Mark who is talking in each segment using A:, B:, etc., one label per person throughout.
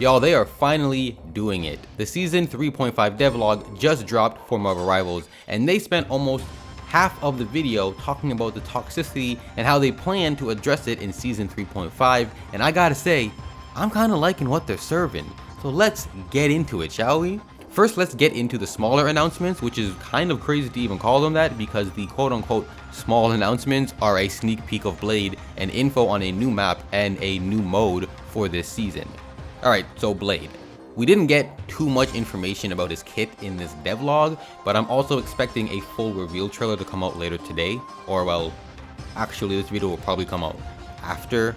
A: Y'all, they are finally doing it. The Season 3.5 devlog just dropped for Marvel Rivals, and they spent almost half of the video talking about the toxicity and how they plan to address it in Season 3.5, and I gotta say, I'm kinda liking what they're serving. So let's get into it, shall we? First, let's get into the smaller announcements, which is kind of crazy to even call them that because the quote-unquote small announcements are a sneak peek of Blade and info on a new map and a new mode for this season. Alright, so Blade. We didn't get too much information about his kit in this devlog, but I'm also expecting a full reveal trailer to come out later today, or well, actually this video will probably come out after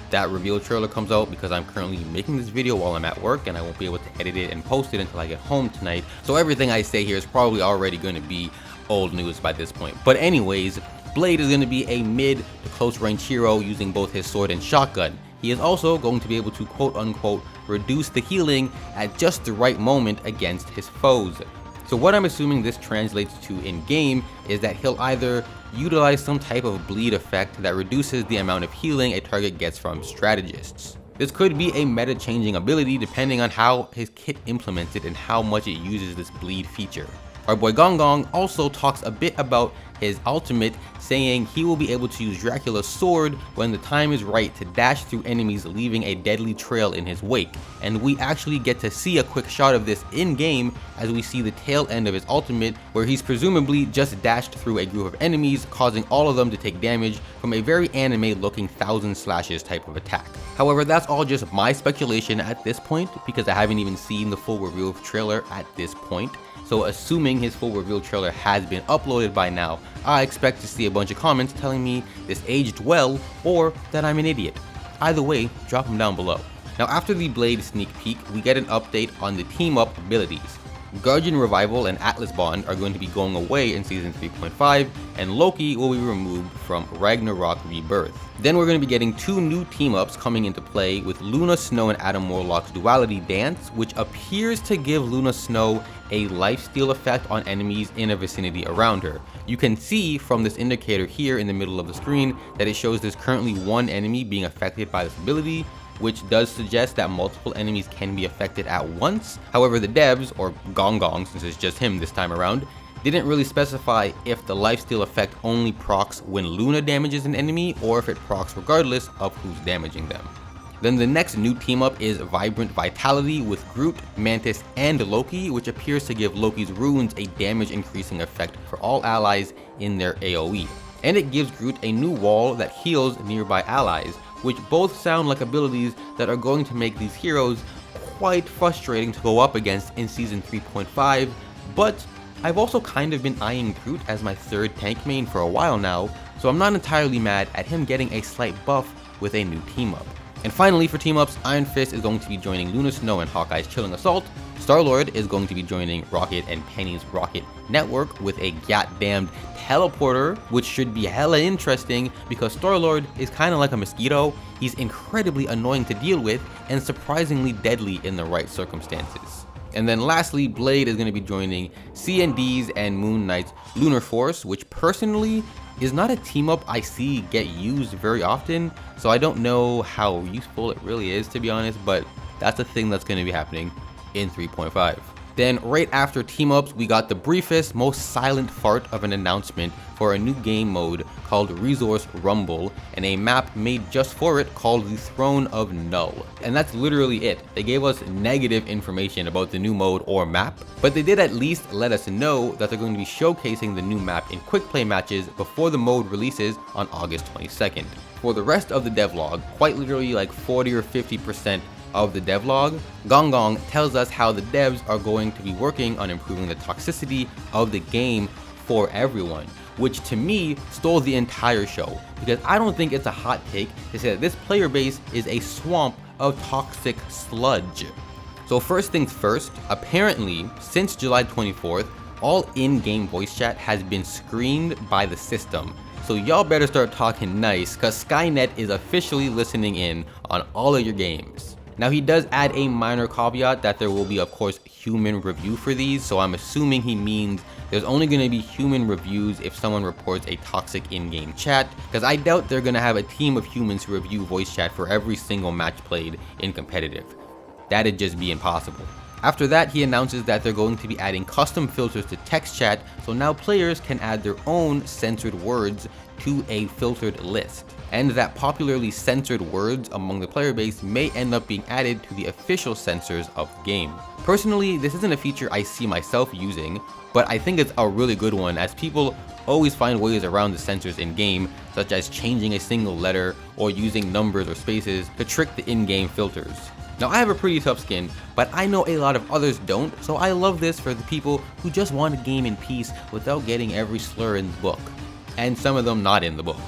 A: that reveal trailer comes out because I'm currently making this video while I'm at work and I won't be able to edit it and post it until I get home tonight. So everything I say here is probably already going to be old news by this point. But anyways, Blade is going to be a mid to close range hero using both his sword and shotgun. He is also going to be able to quote unquote reduce the healing at just the right moment against his foes. So what I'm assuming this translates to in game is that he'll either utilize some type of bleed effect that reduces the amount of healing a target gets from strategists. This could be a meta changing ability depending on how his kit implements it and how much it uses this bleed feature. Our boy Gong Gong also talks a bit about his ultimate, saying he will be able to use Dracula's sword when the time is right to dash through enemies, leaving a deadly trail in his wake. And we actually get to see a quick shot of this in game as we see the tail end of his ultimate, where he's presumably just dashed through a group of enemies, causing all of them to take damage from a very anime looking 1,000 slashes type of attack. However, that's all just my speculation at this point because I haven't even seen the full reveal trailer at this point. So assuming his full reveal trailer has been uploaded by now, I expect to see a bunch of comments telling me this aged well or that I'm an idiot. Either way, drop them down below. Now after the Blade sneak peek, we get an update on the team up abilities. Guardian Revival and Atlas Bond are going to be going away in Season 3.5, and Loki will be removed from Ragnarok Rebirth. Then we're going to be getting two new team-ups coming into play with Luna Snow and Adam Warlock's Duality Dance, which appears to give Luna Snow a lifesteal effect on enemies in a vicinity around her. You can see from this indicator here in the middle of the screen that it shows there's currently one enemy being affected by this ability, which does suggest that multiple enemies can be affected at once. However, the devs, or Gong Gong since it's just him this time around, didn't really specify if the lifesteal effect only procs when Luna damages an enemy or if it procs regardless of who's damaging them. Then the next new team up is Vibrant Vitality with Groot, Mantis, and Loki, which appears to give Loki's runes a damage increasing effect for all allies in their AoE. And it gives Groot a new wall that heals nearby allies, which both sound like abilities that are going to make these heroes quite frustrating to go up against in Season 3.5, but I've also kind of been eyeing Groot as my third tank main for a while now, so I'm not entirely mad at him getting a slight buff with a new team up. And finally for team ups, Iron Fist is going to be joining Luna Snow and Hawkeye's Chilling Assault, Star-Lord is going to be joining Rocket and Penny's Rocket Network with a goddamned teleporter, which should be hella interesting because Star-Lord is kind of like a mosquito. He's incredibly annoying to deal with and surprisingly deadly in the right circumstances. And then lastly, Blade is going to be joining CND's and Moon Knight's Lunar Force, which personally is not a team up I see get used very often, so I don't know how useful it really is to be honest, but that's a thing that's going to be happening in 3.5. Then right after team ups, we got the briefest, most silent fart of an announcement for a new game mode called Resource Rumble and a map made just for it called the Throne of Null. And that's literally it. They gave us negative information about the new mode or map, but they did at least let us know that they're going to be showcasing the new map in quick play matches before the mode releases on August 22nd. For the rest of the devlog, quite literally like 40 or 50% of the devlog, Gong Gong tells us how the devs are going to be working on improving the toxicity of the game for everyone, which to me stole the entire show because I don't think it's a hot take to say that this player base is a swamp of toxic sludge. So first things first, apparently since July 24th, all in-game voice chat has been screened by the system. So y'all better start talking nice cause Skynet is officially listening in on all of your games. Now he does add a minor caveat that there will be of course human review for these, so I'm assuming he means there's only going to be human reviews if someone reports a toxic in-game chat, because I doubt they're going to have a team of humans to review voice chat for every single match played in competitive. that'd just be impossible. After that, he announces that they're going to be adding custom filters to text chat, so now players can add their own censored words to a filtered list, and that popularly censored words among the player base may end up being added to the official censors of the game. Personally, this isn't a feature I see myself using, but I think it's a really good one, as people always find ways around the censors in-game, such as changing a single letter or using numbers or spaces to trick the in-game filters. Now, I have a pretty tough skin, but I know a lot of others don't, so I love this for the people who just want to game in peace without getting every slur in the book, and some of them not in the book.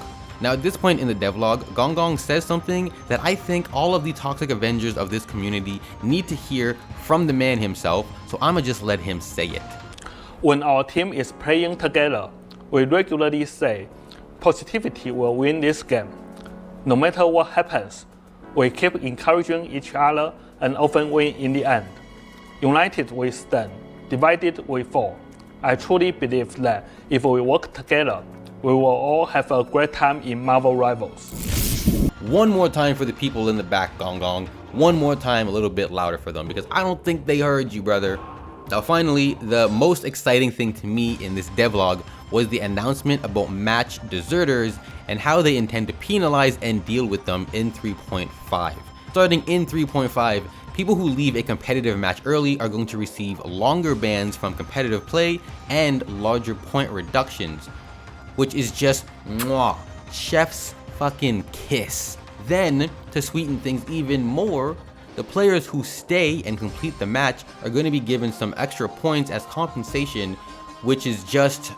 A: Now, at this point in the devlog, Gonggong says something that I think all of the toxic Avengers of this community need to hear from the man himself, so I'ma just let him say it.
B: When our team is playing together, we regularly say, positivity will win this game. No matter what happens, we keep encouraging each other and often win in the end. United we stand, divided we fall. I truly believe that if we work together, we will all have a great time in Marvel Rivals.
A: One more time for the people in the back, Gonggong. One more time, a little bit louder for them, because I don't think they heard you, brother. Now finally, the most exciting thing to me in this devlog was the announcement about match deserters and how they intend to penalize and deal with them in 3.5. Starting in 3.5, people who leave a competitive match early are going to receive longer bans from competitive play and larger point reductions, which is just mwah, chef's fucking kiss. Then, to sweeten things even more, the players who stay and complete the match are going to be given some extra points as compensation, which is just...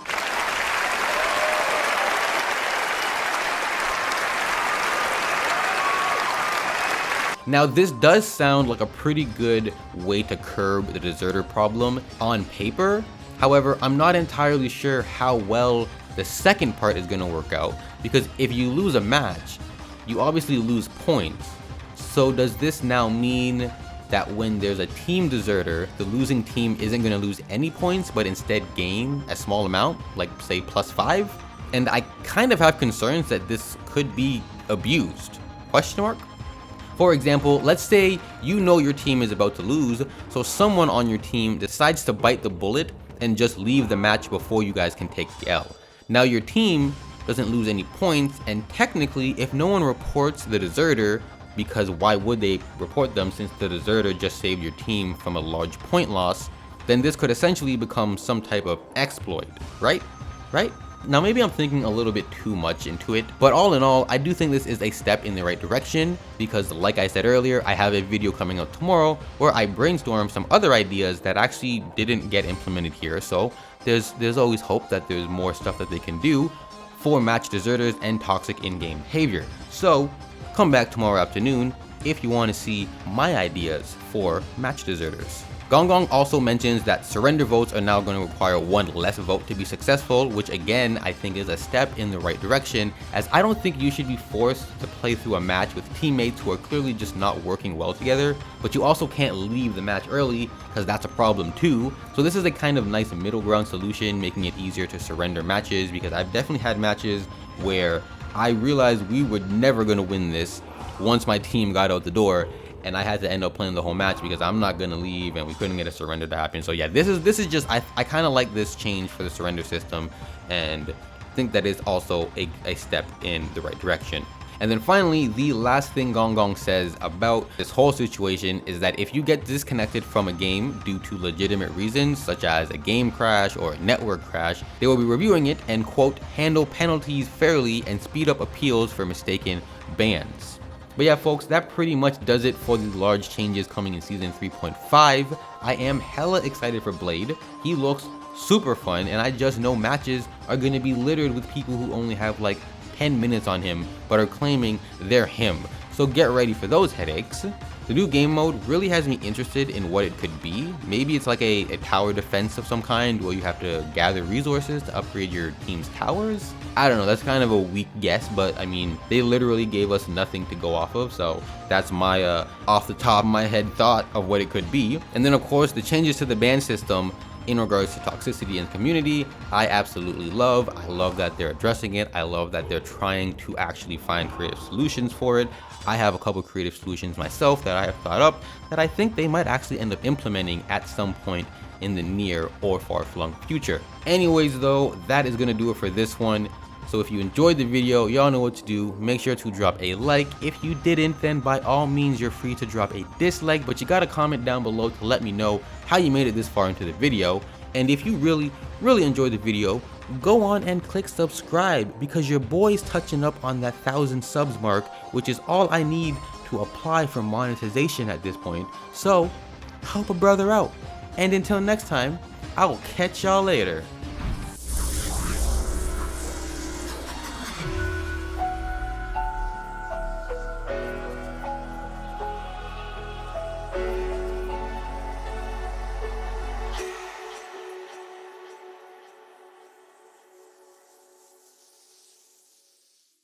A: Now, this does sound like a pretty good way to curb the deserter problem on paper. However, I'm not entirely sure how well the second part is going to work out, because if you lose a match, you obviously lose points. So does this now mean that when there's a team deserter, the losing team isn't going to lose any points, but instead gain a small amount, like say +5? And I kind of have concerns that this could be abused. Question mark? For example, let's say you know your team is about to lose, so someone on your team decides to bite the bullet and just leave the match before you guys can take the L. Now your team doesn't lose any points, and technically if no one reports the deserter, because why would they report them since the deserter just saved your team from a large point loss, then this could essentially become some type of exploit, right? Now maybe I'm thinking a little bit too much into it, but all in all, I do think this is a step in the right direction, because like I said earlier, I have a video coming out tomorrow where I brainstorm some other ideas that actually didn't get implemented here, so there's always hope that there's more stuff that they can do for match deserters and toxic in-game behavior. So come back tomorrow afternoon if you want to see my ideas for match deserters. Gonggong also mentions that surrender votes are now going to require one less vote to be successful, which again I think is a step in the right direction, as I don't think you should be forced to play through a match with teammates who are clearly just not working well together, but you also can't leave the match early because that's a problem too. So this is a kind of nice middle ground solution, making it easier to surrender matches, because I've definitely had matches where I realized we were never going to win this once my team got out the door, and I had to end up playing the whole match because I'm not gonna leave and we couldn't get a surrender to happen. So yeah, this is just, I kind of like this change for the surrender system, and think that is also a step in the right direction. And then finally, the last thing Gonggong says about this whole situation is that if you get disconnected from a game due to legitimate reasons, such as a game crash or a network crash, they will be reviewing it and, quote, handle penalties fairly and speed up appeals for mistaken bans. But yeah, folks, that pretty much does it for the large changes coming in Season 3.5. I am hella excited for Blade. He looks super fun, and I just know matches are going to be littered with people who only have like 10 minutes on him, but are claiming they're him. So get ready for those headaches. The new game mode really has me interested in what it could be. Maybe it's like a tower defense of some kind where you have to gather resources to upgrade your team's towers. I don't know, that's kind of a weak guess, but I mean, they literally gave us nothing to go off of, so that's my off the top of my head thought of what it could be. And then of course, the changes to the ban system in regards to toxicity in the community, I absolutely love. I love that they're addressing it. I love that they're trying to actually find creative solutions for it. I have a couple creative solutions myself that I have thought up that I think they might actually end up implementing at some point in the near or far-flung future. Anyways though, that is gonna do it for this one. So if you enjoyed the video, y'all know what to do. Make sure to drop a like. If you didn't, then by all means you're free to drop a dislike, but you gotta comment down below to let me know how you made it this far into the video. And if you really enjoyed the video, go on and click subscribe, because your boy's touching up on that 1,000 subs mark, which is all I need to apply for monetization at this point. So help a brother out. And until next time, I will catch y'all later.